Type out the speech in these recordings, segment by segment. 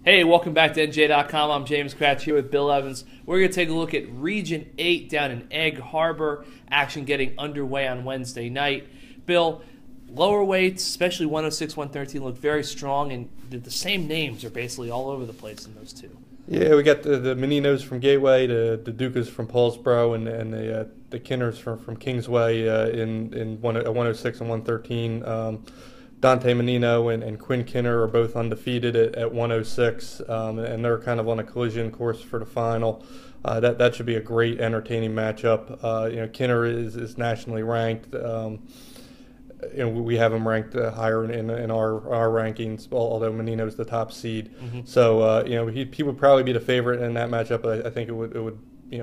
Hey, welcome back to NJ.com. I'm James Kratch here with Bill Evans. We're going to take a look at Region 8 down in Egg Harbor. Action getting underway on Wednesday night. Bill, lower weights, especially 106, 113, look very strong, and the same names are basically all over the place in those two. Yeah, we got the Meninos from Gateway, the Dukas from Paulsboro, and the Kinners from Kingsway in 106 and 113. Dante Menino and Quinn Kinner are both undefeated at 106, and they're kind of on a collision course for the final. That should be a great, entertaining matchup. Kinner is nationally ranked. We have him ranked higher in our rankings, although Menino is the top seed. Mm-hmm. So he would probably be the favorite in that matchup. But I think it would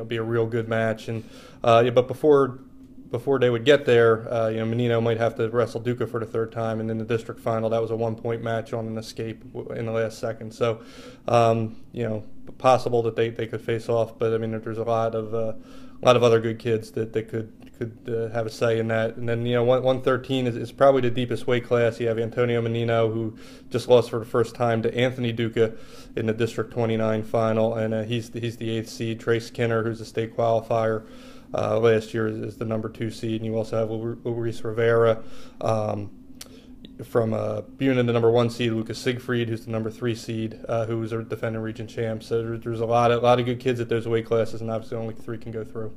be a real good match. And but before they would get there, Menino might have to wrestle Duca for the third time, and in the district final, that was a 1-point match on an escape in the last second. So, possible that they could face off, but I mean, there's a lot of other good kids that could have a say in that. And then 113 is probably the deepest weight class. You have Antonio Menino, who just lost for the first time to Anthony Duca in the District 29 final, and he's the 8th seed. Trace Kinner, who's a state qualifier. Last year is the number 2 seed, and you also have Luis Rivera from Buna, the number 1 seed, Lucas Siegfried, who's the number 3 seed, who was a defending region champ. So there's a lot of good kids at those weight classes, and obviously only 3 can go through.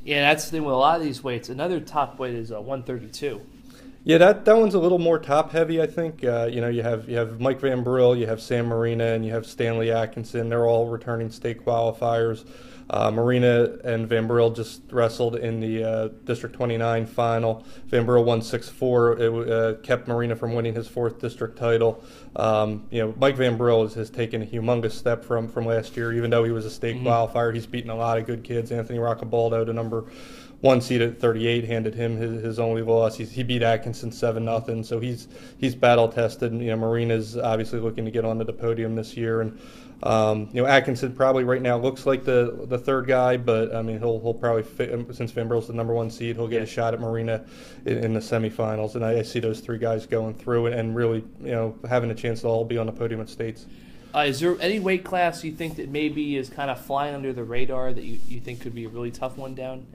Yeah, that's the thing with a lot of these weights. Another top weight is 132. Yeah, that one's a little more top heavy, I think. You have Mike Van Brill, you have Sam Marina, and you have Stanley Atkinson. They're all returning state qualifiers. Marina and Van Brill just wrestled in the District 29 final. Van Brill won 6-4. It kept Marina from winning his 4th district title. Mike Van Brill has taken a humongous step from last year. Even though he was a state qualifier, he's beaten a lot of good kids. Anthony Roccabaldo, the number 1 seed at 38, handed him his only loss. He beat Atkinson 7-0, so he's battle tested. And, Marina's obviously looking to get onto the podium this year, and Atkinson probably right now looks like the third guy, but I mean he'll probably fit, since Van Brill's the number 1 seed, he'll get a shot at Marina in the semifinals, and I see those 3 guys going through and really having a chance to all be on the podium at states. Is there any weight class you think that maybe is kind of flying under the radar that you think could be a really tough one down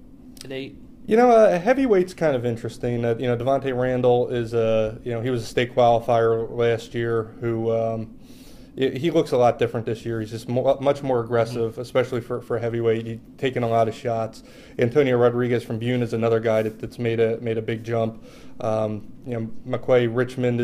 at 8? Heavyweight's kind of interesting. Devontae Randall is he was a state qualifier last year who he looks a lot different this year. He's just much more aggressive, especially for heavyweight. He's taking a lot of shots. Antonio Rodriguez from Bune is another guy that's made a big jump. McQuay Richmond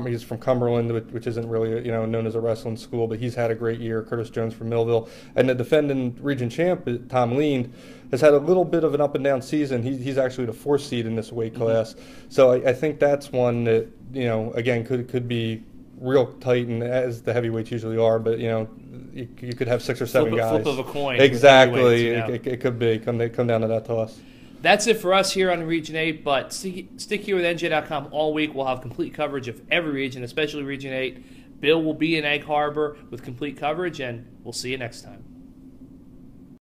he's from Cumberland, which isn't really known as a wrestling school, but he's had a great year. Curtis Jones from Millville, and the defending region champ Tom Lean has had a little bit of an up and down season. He's actually the 4th seed in this weight class, so I think that's one that again could be real tight, and as the heavyweights usually are, but you could have 6 or 7 guys. Flip of a coin. Exactly, it could be come down to that toss. That's it for us here on Region 8, but stick here with NJ.com all week. We'll have complete coverage of every region, especially Region 8. Bill will be in Egg Harbor with complete coverage, and we'll see you next time.